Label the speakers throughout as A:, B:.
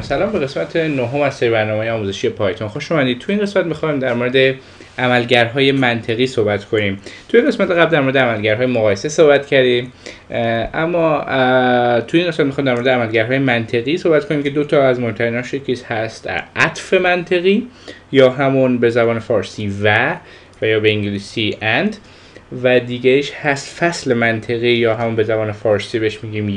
A: سلام، به قسمت نهم از سری برنامه آموزشی پایتون خوش اومدید. تو این قسمت می‌خوایم در مورد عملگرهای منطقی صحبت کنیم. توی قسمت قبل در مورد عملگرهای مقایسه صحبت کردیم، اما توی این قسمت می‌خوایم در مورد عملگرهای منطقی صحبت کنیم که دو تا از مهم‌تریناش یکی هست عطف منطقی یا همون به زبان فارسی و یا به انگلیسی and، و دیگه‌ایش هست فصل منطقی یا همون به زبان فارسی بهش میگیم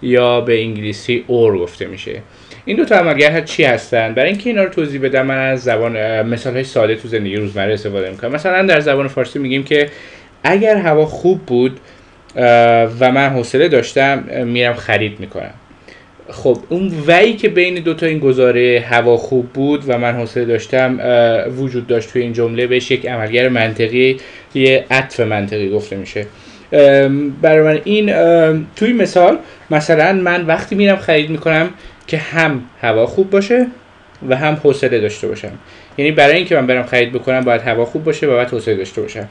A: یا به انگلیسی or گفته میشه. این دو تا عملگرها چی هستن؟ برای اینکه اینا رو توضیح بدم من از زبان مثال‌های ساده تو زندگی روزمره استفاده می‌کنم. مثلا در زبان فارسی میگیم که اگر هوا خوب بود و من حوصله داشتم میرم خرید میکنم. خب اون وی که بین دو تا این گزاره هوا خوب بود و من حوصله داشتم وجود داشت توی این جمله، بهش یک عملگر منطقی، یه عطف منطقی گفته میشه. برای من این توی مثلا من وقتی میرم خرید میکنم که هم هوا خوب باشه و هم حوصله داشته باشم. یعنی برای اینکه من برم خرید بکنم باید هوا خوب باشه و باید حوصله داشته باشم.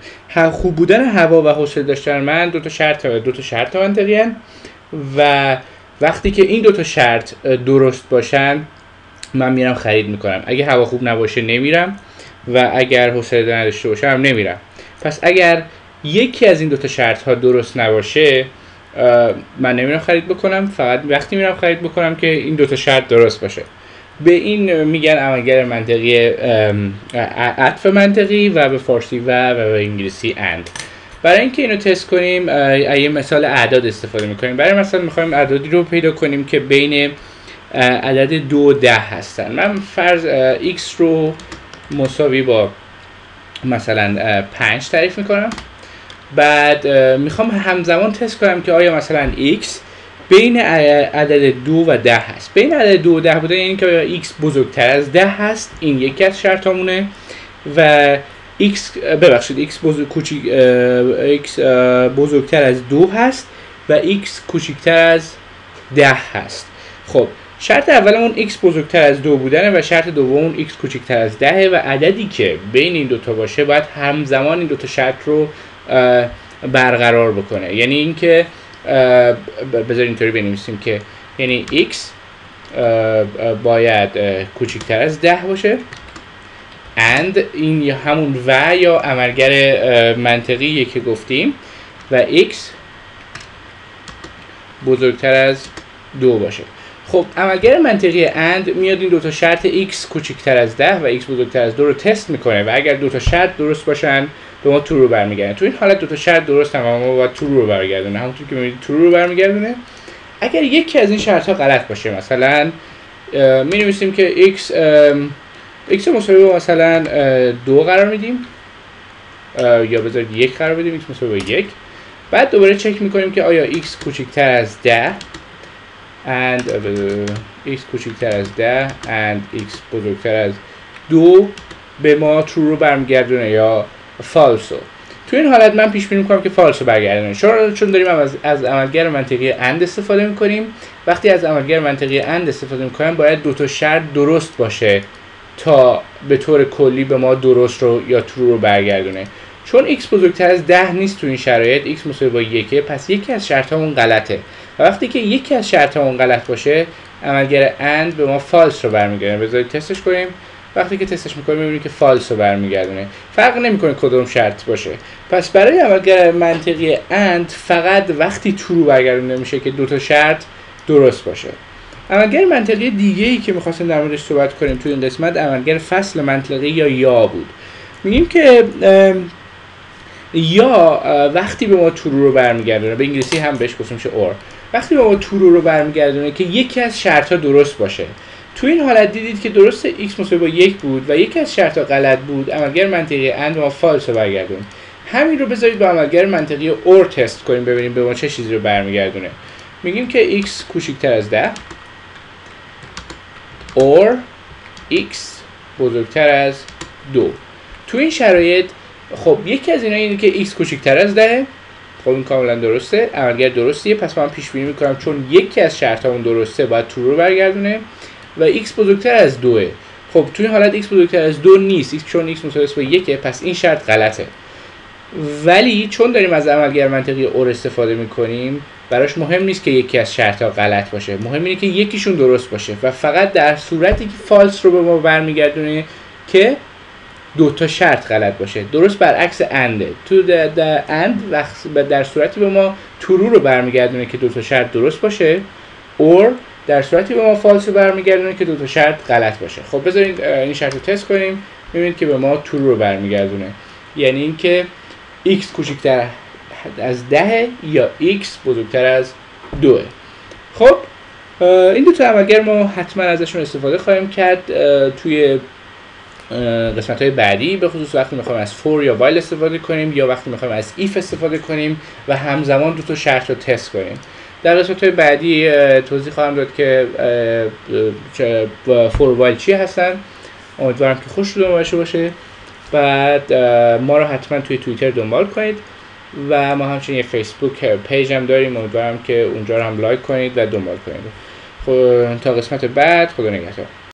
A: خوب بودن هوا و حوصله داشتن من دو تا شرط منطقی هستند و وقتی که این دو تا شرط درست باشن من میرم خرید میکنم. اگه هوا خوب نباشه نمیرم و اگر حوصله نداشته باشم نمیرم. پس اگر یکی از این دو تا شرط ها درست نباشه من نمیرم خرید بکنم، فقط وقتی میرم خرید بکنم که این دو تا شرط درست باشه. به این میگن عملگر منطقی عطف منطقی و به فارسی و به انگلیسی and. برای اینکه اینو تست کنیم یه مثال اعداد استفاده میکنیم. برای مثلا میخوایم اعدادی رو پیدا کنیم که بین عدد 2 و 10 هستن. من فرض x رو مساوی با مثلا 5 تعریف میکنم. بعد میخوام همزمان تست کنم که آیا مثلا x بین عدد 2 و 10 هست. بین عدد 2 و 10 بوده یعنی که آیا x بزرگتر از 10 هست، این یکی از شرطامونه، و x بزرگتر از 2 هست و x کوچکتر از 10 هست. خب شرط اولمون x بزرگتر از 2 بودنه و شرط دوممون x کوچکتر از 10 و عددی که بین این دوتا باشه باید همزمان این دوتا شرط رو برقرار بکنه. یعنی اینکه بذار اینطوری بنویسیم که یعنی x باید کوچکتر از 10 باشه and این همون و یا عملگر منطقیه که گفتیم و x بزرگتر از 2 باشه. خب عملگر منطقی and میاد این دو تا شرط x کوچکتر از 10 و x بزرگتر از 2 رو تست میکنه و اگر دو تا شرط درست باشن به ما true رو برمیگردونه. تو این حالت دو تا شرط درست هم ما باید true رو برگردونه. همونطور که میبینید true رو برمیگردونه. اگر یکی از این شرط ها غلط باشه، مثلا می نویسیم که x مساوی با مثلا 2 قرار میدیم یا بذارید 1 قرار بدیم، x مساوی با 1. بعد دوباره چک میکنیم که آیا x کوچکتر از 10 and x کوچکتر از 10 and x بزرگتر از 2 به ما true رو برمیگردونه یا false. تو این حالت من پیش بینی میکنم که false رو برگردونه، چون داریم از عملگر منطقی and استفاده میکنیم. وقتی از عملگر منطقی and استفاده میکنم باید دو تا شرط درست باشه تا به طور کلی به ما درست رو یا true رو برگردونه. چون x بزرگتر از 10 نیست تو این شرایط، x مساوی با 1، پس یکی از شرطامون غلطه و وقتی که یکی از شرطامون غلط باشه عملگر and به ما false رو برمیگردونه. بذارید تستش کنیم. وقتی که تستش میکنیم میبینیم که false رو برمیگردونه. فرق نمیکنه کدوم شرط باشه. پس برای عملگر منطقی and فقط وقتی true برگردونده میشه که دو تا شرط درست باشه. عملگر منطقی دیگه‌ای که می‌خواستیم در موردش صحبت کنیم تو این قسمت عملگر فصل منطقی یا بود. میگیم که یا وقتی به ما true رو برمیگردونه، به انگلیسی هم بهش گفتیم میشه or، وقتی به ما true رو برمیگردونه که یکی از شرط‌ها درست باشه. تو این حالت دیدید که درست x مساوی با 1 بود و یکی از شرط‌ها غلط بود، عملگر منطقی and ما false رو برگردون. همین رو بذارید با عملگر منطقی or تست کنیم ببینیم به ما چه چیزی رو برمیگردونه. میگیم که x کوچکتر از 10 or x بزرگتر از 2. تو این شرایط خب یکی از اینا اینه که x کوچکتر از 10. خب این کاملا درسته، عملگر درستیه. پس من پیش بینی میکنم چون یکی از شرطامون درسته باید true رو برگردونه و x بزرگتر از 2. خب تو این حالت x بزرگتر از 2 نیست، چون x مساوی با 1، پس این شرط غلطه. ولی چون داریم از عملگر منطقی or استفاده میکنیم براش مهم نیست که یکی از شرط‌ها غلط باشه، مهم اینه که یکیشون درست باشه و فقط در صورتی که فالس رو به ما برمیگردونه که دو تا شرط غلط باشه. درست برعکس انده. تو در اند در صورتی به ما ترو رو برمیگردونه که دو تا شرط درست باشه، اور در صورتی به ما فالس رو برمیگردونه که دو تا شرط غلط باشه. خب بذارید این شرط رو تست کنیم. می‌بینید که به ما ترو رو برمیگردونه، یعنی اینکه x کوچکتر از 10 یا x بزرگتر از 2. خب این دو تا عملگر ما حتما ازشون استفاده خواهیم کرد توی قسمت‌های بعدی، به خصوص وقتی می‌خوایم از for یا while استفاده کنیم یا وقتی می‌خوایم از if استفاده کنیم و همزمان دو تا شرط رو تست کنیم. در قسمت‌های بعدی توضیح خواهم داد که for while چی هستن. امیدوارم که خوشتون باشه. بعد ما رو حتما توی توییتر دنبال کنید و ما همچنین یه فیسبوک پیج هم داریم، امیدوارم که اونجا رو هم لایک کنید و دنبال کنید. تا قسمت بعد، خدا نگهدار.